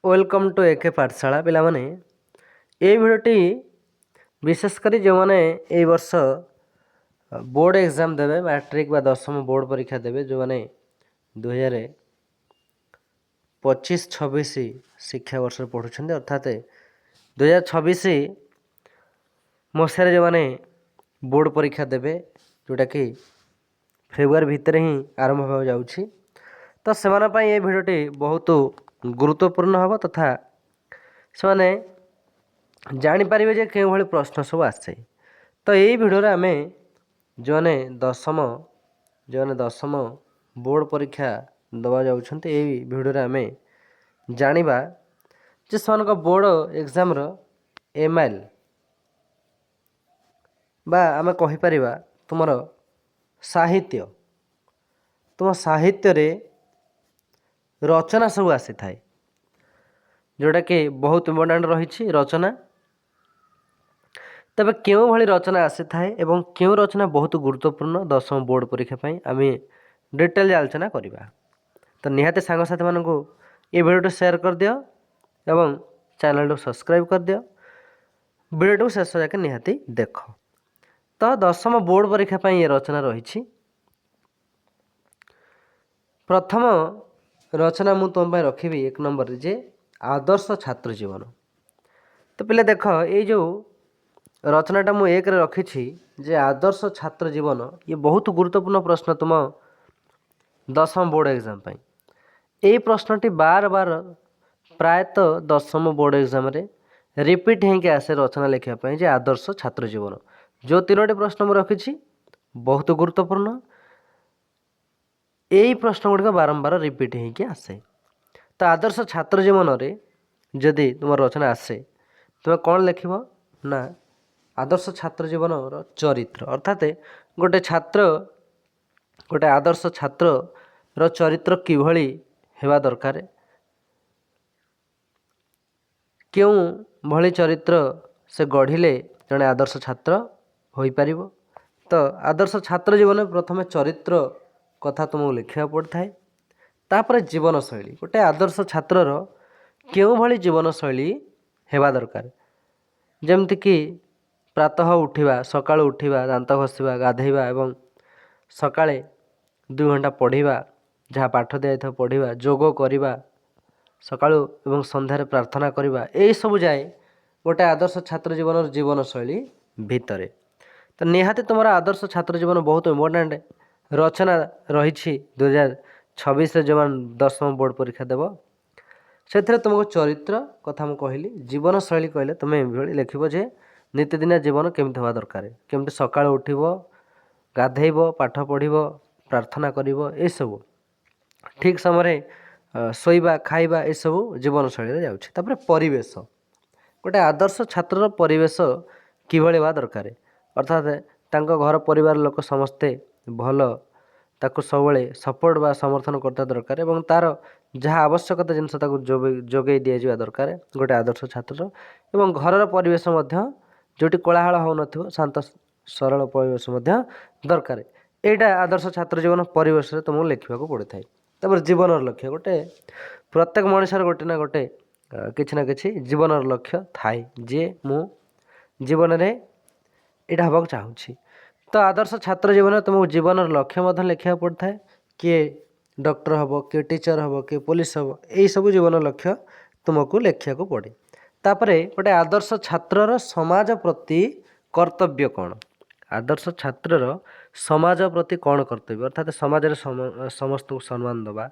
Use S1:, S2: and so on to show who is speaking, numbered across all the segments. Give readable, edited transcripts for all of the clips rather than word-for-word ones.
S1: Welcome to एके पाठशाला पिला माने ये भिडटी विशेषकर जो मैंने ये वर्ष बोर्ड एग्जाम देवे मैट्रिक बा दशम बोर्ड परीक्षा देवे जो मैंने 2025-26 शिक्षा वर्ष पढ़ुं अर्थात 2026 मसीह जो मैंने बोर्ड परीक्षा देवे जोटा कि फेब्रुआरी भितर ही आरंभ हो जाऊँगी तो से ये भिडटी बहुत गुरुत्वपूर्ण हम तथा से जानीपारे जे के भली प्रश्न सब आसे तो यही भिडियो आम जो मैंने दशम बोर्ड परीक्षा दवा जाऊँच यही भिडियो आम जानिबा जे से बोर्ड एग्जाम एमआईएल बा आम कहीपर तुम साहित्य तुम साहित्य रे रचना सब आसी थाए जोटा कि बहुत इम्पोर्टाट रही रचना तबे क्यों भली रचना आसी थाए एवं क्यों रचना बहुत गुरुत्वपूर्ण दशम बोर्ड परीक्षा पाई आम डिटेल आलोचना करवा तो निहाती सांगसाथी मानू ये भिडियो शेयर कर दियो एवं चैनल को सब्सक्राइब कर दियो भिडियो शेष जाके निहाती देख तो दशम बोर्ड परीक्षा पाई ये रचना रही प्रथम रचना मु तुम रखी एक नंबर जे आदर्श छात्र जीवन तो पिले देख ये जो रचनाटा मु एक रखी जे आदर्श छात्र जीवन ये बहुत गुरुत्वपूर्ण प्रश्न तुम दशम बोर्ड एग्जाम पाई यही प्रश्नटी बार बार प्रायतः दशम बोर्ड एग्जाम रे रिपीट होके आसे रचना लिखापी जे आदर्श छात्र जीवन जो तीनोटी प्रश्न मु रखी बहुत गुरुत्वपूर्ण यही प्रश्न गुड़िक बारंबार रिपीट होके आसे तो आदर्श छात्र जीवन रे जदि तुम रचना आसे तुम कौन लिख ना आदर्श छात्र जीवन चरित्र अर्थात गोटे छात्र गोटे आदर्श छात्र रो चरित्र किभली हेबा दरकार क्यों भली चरित्र से गढ़िले जड़े आदर्श छात्र हो पार तो आदर्श छात्र जीवन प्रथम चरित्र कथा तुमको लिखा पड़ता है तापर जीवन शैली गोटे आदर्श छात्रर क्यों भली जीवन शैली हेबा दरकार जमती कि प्रातः उठा सका उठा दांत घषा गाधेवा एवं सकाळे 2 घंटा पढ़ा जहाँ पाठ दिया पढ़ा जोग करवा सकाळु एवं संध्यारे प्रार्थना करवा यही सब जाए गोटे आदर्श छात्र जीवन जीवन शैली भितर तो निहाती तुम आदर्श छात्र जीवन बहुत इम्पोर्टाट रचना रही 2026 जो दशम बोर्ड परीक्षा देव से तुमको चरित्र कथा मुझे कहली जीवन शैली कहले तुम ये लिख जे नीतिदिनिया जीवन केमती हवा दरकार केमती सका उठब गाधेब पाठ पढ़ प्रार्थना कर सब ठीक समय शोवा खाइबा ये सब जीवन शैली जाऊँगी परिवेश गोटे आदर्श छात्र परिवेश किभली हवा दरकार अर्थात तांको घर परिवार लोक समस्ते भल ताको सब सपोर्ट बा समर्थन करता दरकार एवं तार जहाँ आवश्यकता जिनस जोगे दि जा दरकार गोटे आदर्श छात्र एवं घर परिवेश जोटी कोलाहल हो न शांत सरल परिवेश दरकार यहाँ आदर्श छात्र जीवन परिवेश तुमको लिखा पड़ता है तब जीवन लक्ष्य गोटे प्रत्येक मनुष्यर गोटे ना गोटे किसी ना कि जीवन लक्ष्य थाए जे मु जीवन में यहाँ हाँक चाहूँगी तो आदर्श छात्र जीवन तुमको जीवन लक्ष्य लिखा पड़ता है किए डॉक्टर हम किए टीचर हम किए पुलिस हम यही सब जीवन लक्ष्य तुमको लिखा पड़े तापर गोटे आदर्श छात्रर समाज प्रति कर्तव्य कौन आदर्श छात्रर समाज प्रति कौन कर्तव्य अर्थात समाज समस्त को सम्मान दबा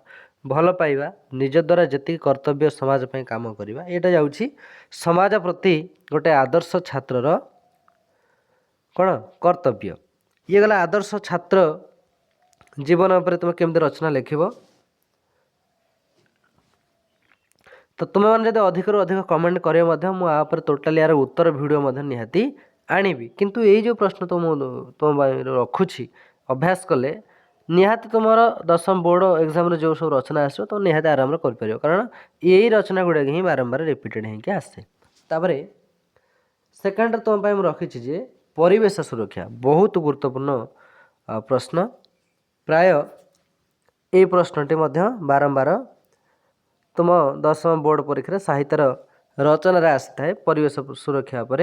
S1: भल पाइबा निज द्वारा जी कर्तव्य समाज पर काम करवा यहाँ जाऊँगी समाज प्रति गोटे आदर्श छात्रर कौन कर्तव्य ये गला आदर्श छात्र जीवन उपर तुम केमती रचना लिख तो तुम मैंने जब अधिक अधिक कमेंट कर टोटाली यार उत्तर वीडियो निहाती आनिबी किंतु यही जो प्रश्न तुम रखुची अभ्यास कले निहाती तुम दशम बोर्ड एग्जाम जो सब रचना आसो तो निहाती आराम कर कारण यही रचना गुड़ाक ही बारंबार रिपीटेड होकर आसे तापर सेकेंड तुम रखी जे परिवेश सुरक्षा बहुत गुरुत्वपूर्ण प्रश्न प्राय ये प्रश्नटी बारंबार तुम 10ମ बोर्ड परीक्षा साहित्यर रचन आसी थाए परिवेश सुरक्षा पर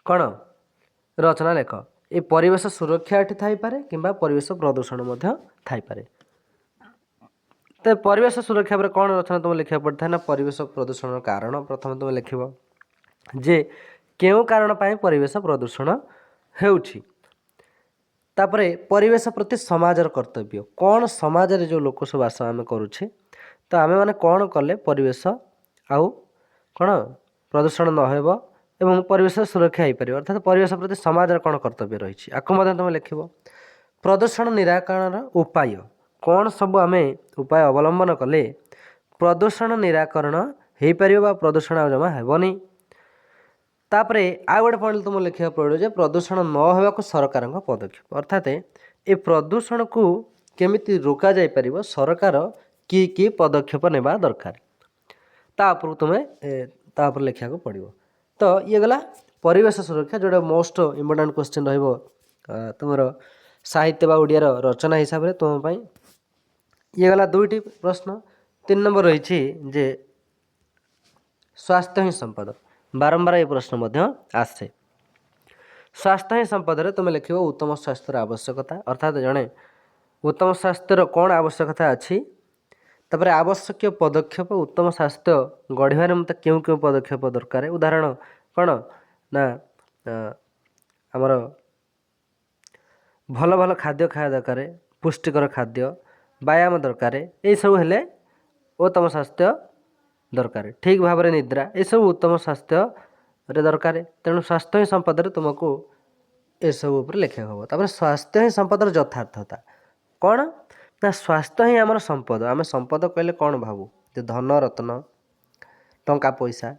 S1: कौन रचना लेख ये परिवेश सुरक्षा एटी थाईपे कि परिवेश प्रदूषण थाईपे। तो परिवेश सुरक्षा पर कौन रचना तुम लिखा पड़ता है ना परिवेश प्रदूषण कारण प्रथम तुम लिख जे क्यों कारण पाई परिवेश प्रदूषण होउछि। तापरे परिवेश प्रति समाजर कर्तव्य कौन समाज रे जो लोक सब आस आम करुछे तो आमे माने कौन कले परिवेश आउ कौन प्रदूषण न हेबो एवं परिवेश सुरक्षा हो पार अर्थात परिवेश प्रति समाजर कौन कर्तव्य रही आपको तुम लिख प्रदूषण निराकरण उपाय कौन सब आम उपाय अवलंबन कले प्रदूषण निराकरण हो पार प्रदूषण आ जमा हेबनी। तापरे आ गोटे पॉइंट तुम लिखा पड़ो जे प्रदूषण न होगा सरकार पदक्षेप अर्थात ए प्रदूषण को केमिति रोका जाई परिबो सरकार की पदक्षेप नेबा दरकार तापर तुम्हें लिखा पड़ो। तो ये गला परिवेश सुरक्षा जोटा मोस्ट इम्पोर्टाट क्वेश्चन रहिबो तुमर साहित्य बा ओडियार रचना हिसाब से तुम ये गला दुईटी प्रश्न। 3 नंबर रही जे स्वास्थ्य ही संपद बारंबार ये प्रश्न आसे। स्वास्थ्य ही संपद रे तुम लिख उत्तम स्वास्थ्यर आवश्यकता अर्थात जड़े उत्तम स्वास्थ्यर कौन आवश्यकता अच्छी तापर आवश्यक पदक्षेप उत्तम स्वास्थ्य गढ़ मत क्यों क्यों पदक्षेप दरकार उदाहरण कौन ना आमर भल भल खाद्य खाया दरकार पुष्टिकर खाद्य व्यायाम दरकार ये सब हेले उत्तम स्वास्थ्य दरकार ठीक भाव में निद्रा ये सब उत्तम स्वास्थ्य रे दरकार तेणु स्वास्थ्य ही संपद रे तुमको ये सब ऊपर लिखा हम। तापर स्वास्थ्य ही संपदर यथार्थता कौन ना स्वास्थ्य ही आमर संपद आम संपद कहले कौन भावु जे धन रत्न टंका पैसा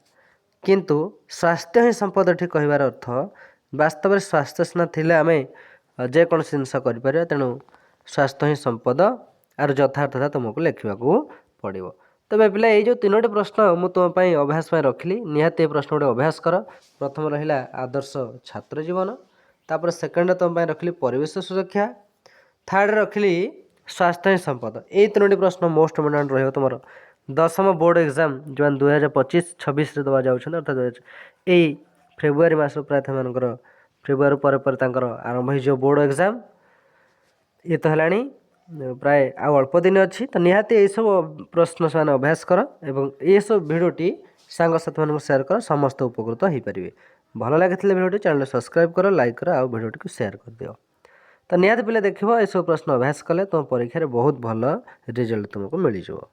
S1: किंतु स्वास्थ्य ही संपद ठीक कहबार अर्थ वास्तव में स्वास्थ्य सीना थिले आम जेकोसी जिनस कर तेणु स्वास्थ्य ही संपद आर यथार्थता तुमको लिखा पड़ो। तबे पिला ये जो 3टी प्रश्न मु तुम अभ्यास रखिली निहाती प्रश्न गोटे अभ्यास कर। प्रथम रहा आदर्श छात्र जीवन तापर सेकेंड तुम रखिली परिवेश सुरक्षा थर्ड रखिली स्वास्थ्य ही संपद ये 3टी प्रश्न मोस्ट इम्पोर्टाट रही तुम 10ମ बोर्ड एग्जाम जो 2025-26 दवा जाऊँ अर्थात यही फेब्रुआरी मास प्राय फेब्रुआरी पर आरंभ हो बोर्ड एग्जाम ये तो है प्राय अल्प दिन अच्छी तो निहाती ये सब प्रश्न से अभ्यास कर एवं ये सब भिडटी सांगसाथी मान शेयर कर समस्त उपकृत हो पारे। भल लगी भिडियो चैनल सब्सक्राइब कर लाइक कर आउ भिडियो को शेयर कर दियो। तो निहाती पिले देखो ये सब प्रश्न अभ्यास कले तुम परीक्षा बहुत भल रिजल्ट तुमको मिल जाए।